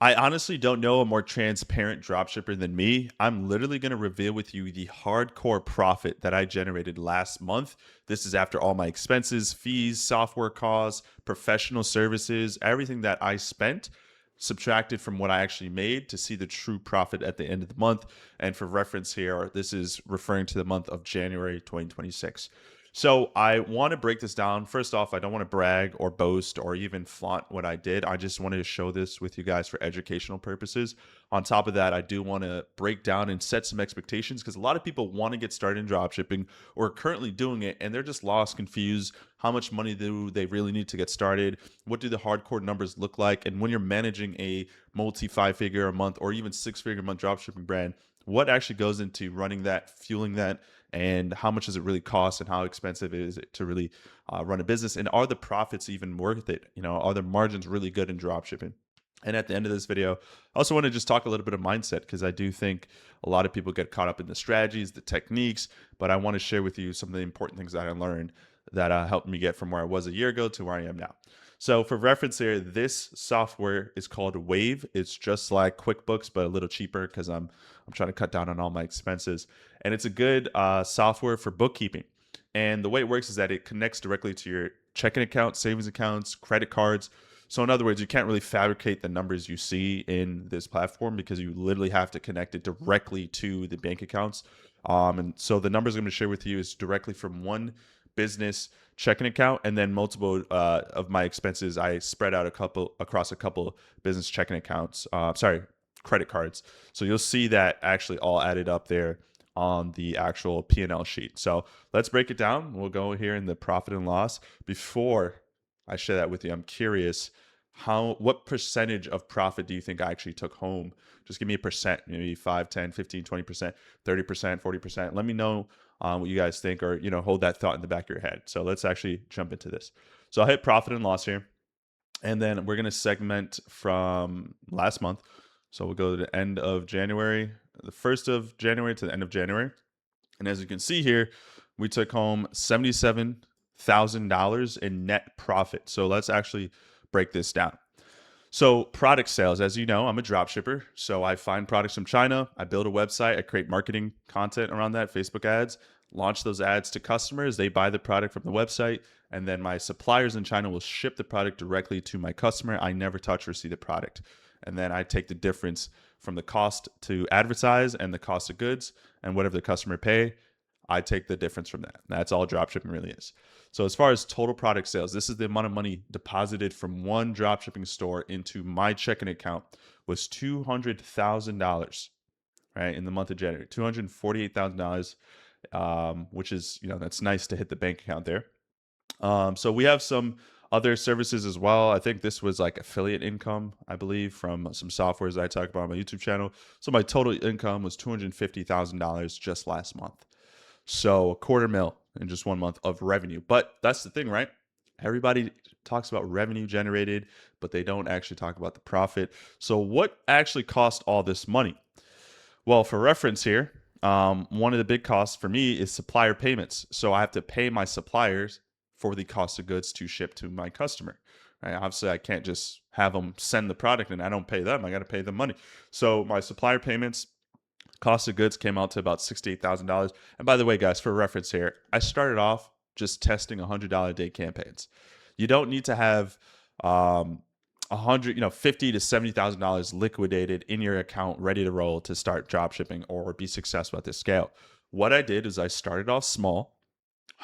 I honestly don't know a more transparent dropshipper than me. I'm literally going to reveal with you the hardcore profit that I generated last month. This is after all my expenses, fees, software costs, professional services, everything that I spent subtracted from what I actually made to see the true profit at the end of the month. And for reference here, this is referring to the month of January 2026. So I want to break this down. First off, I don't want to brag or boast or even flaunt what I did. I just wanted to show this with you guys for educational purposes. On top of that, I do want to break down and set some expectations because a lot of people want to get started in dropshipping or are currently doing it and they're just lost, confused. How much money do they really need to get started? What do the hardcore numbers look like? And when you're managing a multi 5-figure a month or even 6-figure a month dropshipping brand, what actually goes into running that, fueling that, and how much does it really cost and how expensive is it to really run a business, and are the profits even worth it? Are the margins really good in drop shipping? And at the end of this video, I also want to just talk a little bit of mindset because I do think a lot of people get caught up in the strategies, the techniques, but I want to share with you some of the important things that I learned that helped me get from where I was a year ago to where I am now. So for reference here, this software is called Wave. It's just like QuickBooks, but a little cheaper because I'm trying to cut down on all my expenses. And it's a good software for bookkeeping. And the way it works is that it connects directly to your checking account, savings accounts, credit cards. So in other words, you can't really fabricate the numbers you see in this platform because you literally have to connect it directly to the bank accounts. And so the numbers I'm going to share with you is directly from one business checking account, and then multiple of my expenses I spread out across a couple business checking accounts. Credit cards. So you'll see that actually all added up there on the actual P&L sheet. So let's break it down. We'll go here in the profit and loss. Before I share that with you, I'm curious, what percentage of profit do you think I actually took home? Just give me a percent, maybe 5, 10, 15, 20%, 30%, 40%. Let me know what you guys think, or hold that thought in the back of your head. So let's actually jump into this. So I'll hit profit and loss here, and then we're going to segment from last month. So we'll go to the end of January, the 1st of January to the end of January. And as you can see here, we took home $77,000 in net profit. So let's actually break this down. So product sales, as you know, I'm a drop shipper. So I find products from China, I build a website, I create marketing content around that, Facebook ads, launch those ads to customers. They buy the product from the website, and then my suppliers in China will ship the product directly to my customer. I never touch or see the product. And then I take the difference from the cost to advertise and the cost of goods, and whatever the customer pay, I take the difference from that. That's all dropshipping really is. So as far as total product sales, this is the amount of money deposited from one dropshipping store into my checking account, was $200,000, right? In the month of January, $248,000, which is, that's nice to hit the bank account there. So we have some other services as well. I think this was like affiliate income, I believe, from some softwares that I talk about on my YouTube channel. So my total income was $250,000 just last month. So $250,000 in just 1 month of revenue. But that's the thing, right? Everybody talks about revenue generated, but they don't actually talk about the profit. So what actually cost all this money? Well, for reference here, one of the big costs for me is supplier payments. So I have to pay my suppliers for the cost of goods to ship to my customer. Right? Obviously, I can't just have them send the product and I don't pay them. I got to pay them money. So my supplier payments, cost of goods came out to about $68,000. And by the way, guys, for reference here, I started off just testing $100 a day campaigns. You don't need to have $50 to $70,000 liquidated in your account, ready to roll to start drop shipping or be successful at this scale. What I did is I started off small,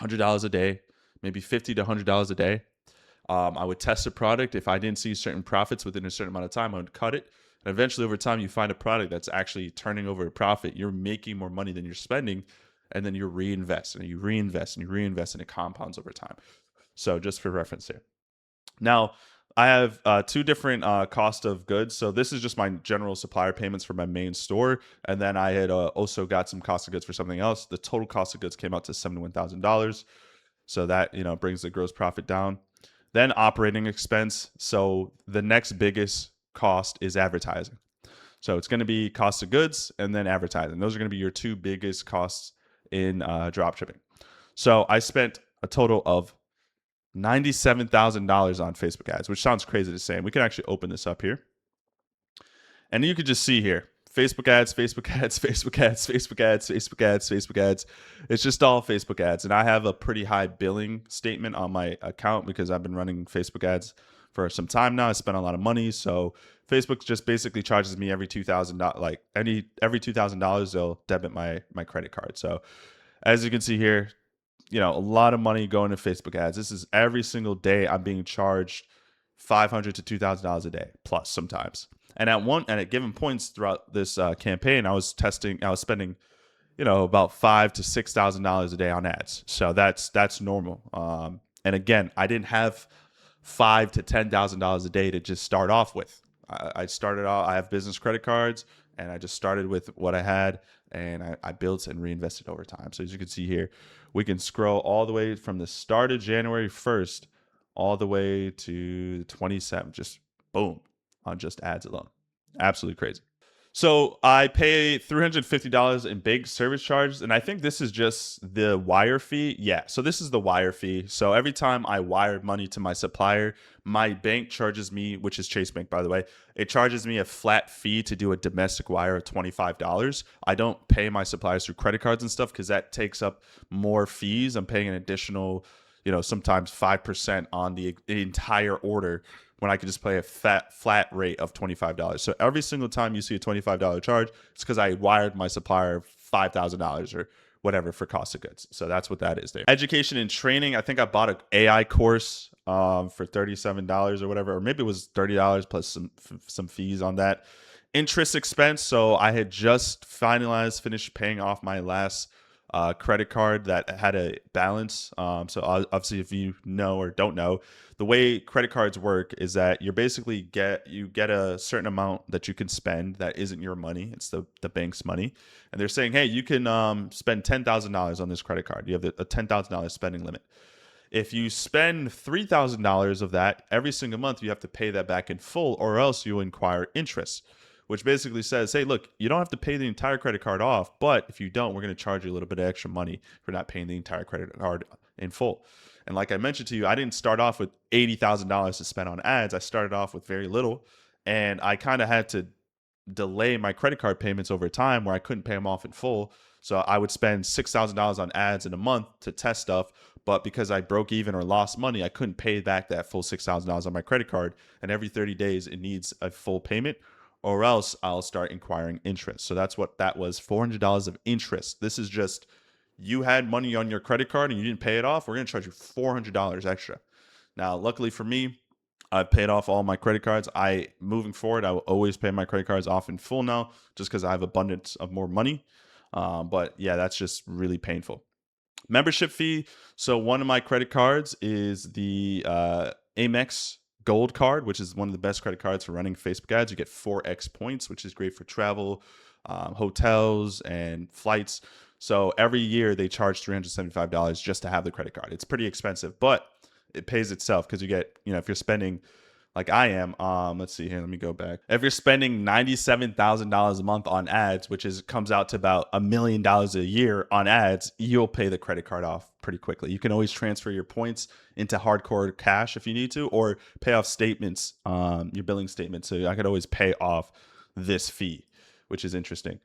$100 a day, maybe $50 to $100 a day. I would test a product. If I didn't see certain profits within a certain amount of time, I would cut it. And eventually, over time, you find a product that's actually turning over a profit. You're making more money than you're spending, and then you reinvest, and you reinvest, and you reinvest, and it compounds over time. So just for reference here. Now, I have two different cost of goods. So this is just my general supplier payments for my main store. And then I had also got some cost of goods for something else. The total cost of goods came out to $71,000. So that, brings the gross profit down. Then operating expense. So the next biggest cost is advertising. So it's going to be cost of goods and then advertising. Those are going to be your two biggest costs in dropshipping. So I spent a total of $97,000 on Facebook ads, which sounds crazy to say. And we can actually open this up here. And you could just see here Facebook ads, Facebook ads, Facebook ads, Facebook ads, Facebook ads, Facebook ads. It's just all Facebook ads. And I have a pretty high billing statement on my account because I've been running Facebook ads for some time now. I spent a lot of money. So Facebook just basically charges me every $2,000, like every $2,000, they'll debit my credit card. So as you can see here, a lot of money going to Facebook ads. This is every single day I'm being charged $500 to $2,000 a day plus sometimes. And at given points throughout this campaign, I was spending, about $5,000 to $6,000 a day on ads. So that's normal. And again, I didn't have $5,000 to $10,000 a day to just start off with. I started out. I have business credit cards, and I just started with what I had, and I built and reinvested over time. So as you can see here, we can scroll all the way from the start of January 1st all the way to the 27th. Just boom on just ads alone. Absolutely crazy. So I pay $350 in big service charges, and I think this is just the wire fee. Yeah, so this is the wire fee. So every time I wire money to my supplier, my bank charges me, which is Chase Bank, by the way, it charges me a flat fee to do a domestic wire of $25. I don't pay my suppliers through credit cards and stuff because that takes up more fees. I'm paying an additional, sometimes 5% on the entire order when I could just pay a flat rate of $25. So every single time you see a $25 charge, it's because I wired my supplier $5,000 or whatever for cost of goods. So that's what that is there. Education and training. I think I bought an AI course for $37 or whatever, or maybe it was $30 plus some fees on that. Interest expense. So I had just finished paying off my last credit card that had a balance. So obviously, if you know or don't know, the way credit cards work is that you get a certain amount that you can spend that isn't your money. It's the bank's money, and they're saying, hey, you can spend $10,000 on this credit card. You have a $10,000 spending limit. If you spend $3,000 of that every single month, you have to pay that back in full, or else you incur interest, which basically says, hey, look, you don't have to pay the entire credit card off, but if you don't, we're going to charge you a little bit of extra money for not paying the entire credit card in full. And like I mentioned to you, I didn't start off with $80,000 to spend on ads. I started off with very little, and I kind of had to delay my credit card payments over time where I couldn't pay them off in full. So I would spend $6,000 on ads in a month to test stuff. But because I broke even or lost money, I couldn't pay back that full $6,000 on my credit card. And every 30 days, it needs a full payment, or else I'll start inquiring interest. So that's what that was, $400 of interest. This is just, you had money on your credit card and you didn't pay it off, we're going to charge you $400 extra. Now, luckily for me, I've paid off all my credit cards. Moving forward, I will always pay my credit cards off in full now, just because I have abundance of more money. But yeah, that's just really painful. Membership fee. So one of my credit cards is the Amex Gold card, which is one of the best credit cards for running Facebook ads. You get 4x points, which is great for travel, hotels, and flights. So every year they charge $375 just to have the credit card. It's pretty expensive, but it pays itself because you get, if you're spending like I am, let's see here, let me go back. If you're spending $97,000 a month on ads, which comes out to about $1 million a year on ads, you'll pay the credit card off pretty quickly. You can always transfer your points into hardcore cash if you need to, or pay off statements, your billing statement. So I could always pay off this fee, which is interesting.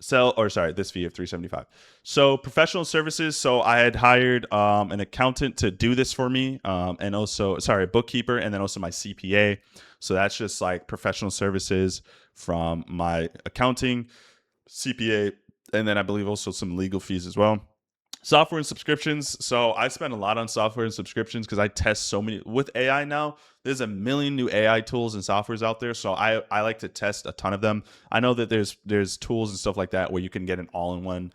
This fee of $375. So professional services. So I had hired an accountant to do this for me, and also a bookkeeper, and then also my CPA. So that's just like professional services from my accounting, CPA, and then I believe also some legal fees as well. Software and subscriptions. So I spend a lot on software and subscriptions because I test so many with AI now. There's a million new AI tools and softwares out there. So I like to test a ton of them. I know that there's tools and stuff like that where you can get an all-in-one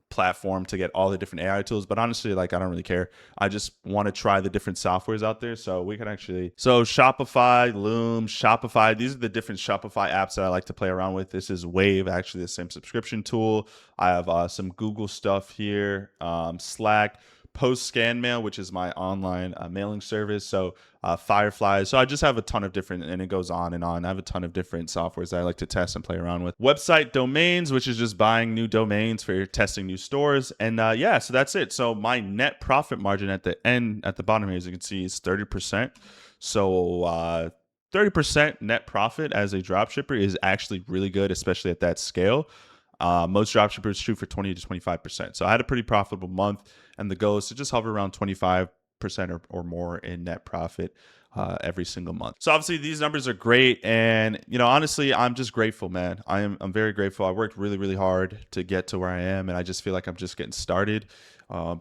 platform to get all the different AI tools, but honestly, like, I don't really care. I just want to try the different softwares out there. So we can Shopify, Loom, Shopify, these are the different Shopify apps that I like to play around with. This is Wave, actually the same subscription tool. I have some Google stuff here, Slack, Post Scan Mail, which is my online mailing service. So Firefly. So I just have a ton of different, and it goes on and on. I have a ton of different softwares that I like to test and play around with. Website domains, which is just buying new domains for testing new stores. And so that's it. So my net profit margin at the bottom here, as you can see, is 30%. So 30% net profit as a dropshipper is actually really good, especially at that scale. Most dropshippers shoot for 20 to 25%. So I had a pretty profitable month, and the goal is to just hover around 25% or more in net profit every single month. So obviously these numbers are great, and honestly, I'm just grateful, man. I'm very grateful. I worked really really hard to get to where I am, and I just feel like I'm just getting started.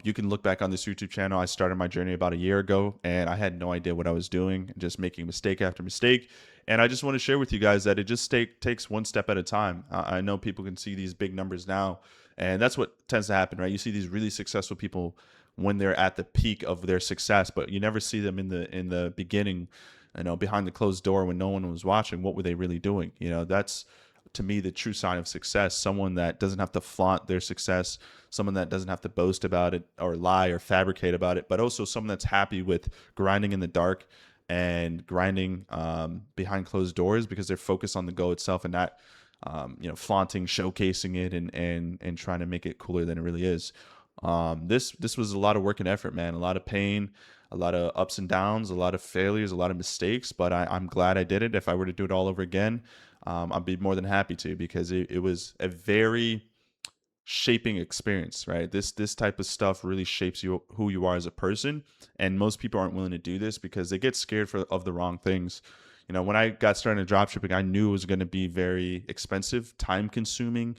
You can look back on this YouTube channel. I started my journey about a year ago, and I had no idea what I was doing, just making mistake after mistake. And I just want to share with you guys that it just takes one step at a time. I know people can see these big numbers now, and that's what tends to happen, right? You see these really successful people when they're at the peak of their success, but you never see them in the beginning, behind the closed door when no one was watching. What were they really doing? That's to me the true sign of success. Someone that doesn't have to flaunt their success, someone that doesn't have to boast about it or lie or fabricate about it, but also someone that's happy with grinding in the dark and grinding behind closed doors because they're focused on the goal itself and not flaunting, showcasing it, and trying to make it cooler than it really is. This was a lot of work and effort, man. A lot of pain, a lot of ups and downs, a lot of failures, a lot of mistakes. But I'm glad I did it. If I were to do it all over again, I'd be more than happy to, because it was a very shaping experience, right? This type of stuff really shapes you, who you are as a person, and most people aren't willing to do this because they get scared of the wrong things. When I got started in dropshipping, I knew it was going to be very expensive, time consuming,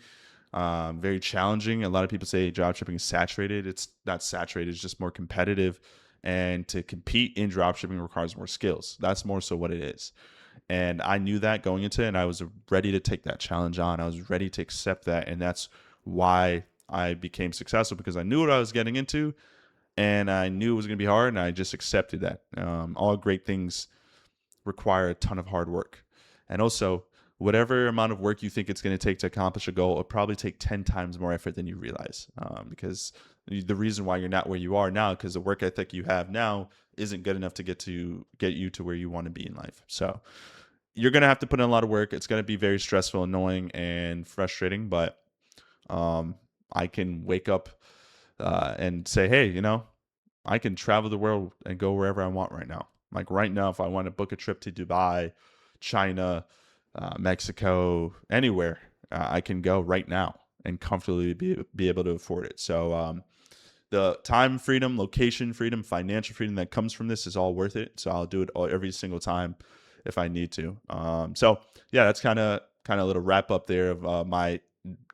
very challenging. A lot of people say dropshipping is saturated. It's not saturated, it's just more competitive, and to compete in dropshipping requires more skills. That's more so what it is. And I knew that going into it, and I was ready to take that challenge on. I was ready to accept that, and that's why I became successful, because I knew what I was getting into, and I knew it was going to be hard, and I just accepted that. All great things require a ton of hard work. And also, whatever amount of work you think it's going to take to accomplish a goal, it'll probably take 10 times more effort than you realize. Because the reason why you're not where you are now, because the work ethic you have now isn't good enough to get you to where you want to be in life. So you're going to have to put in a lot of work. It's going to be very stressful, annoying, and frustrating, but I can wake up and say, hey, I can travel the world and go wherever I want right now. Like right now, if I want to book a trip to Dubai, China, Mexico, anywhere, I can go right now and comfortably be able to afford it. So the time freedom, location freedom, financial freedom that comes from this is all worth it. So I'll do it every single time if I need to. So yeah, that's kind of a little wrap up there of my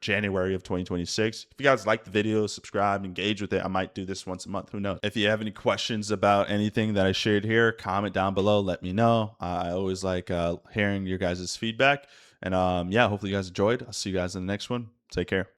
January of 2026. If you guys like the video, subscribe, engage with it. I might do this once a month. Who knows? If you have any questions about anything that I shared here, comment down below. Let me know. I always like hearing your guys' feedback. And yeah, hopefully you guys enjoyed. I'll see you guys in the next one. Take care.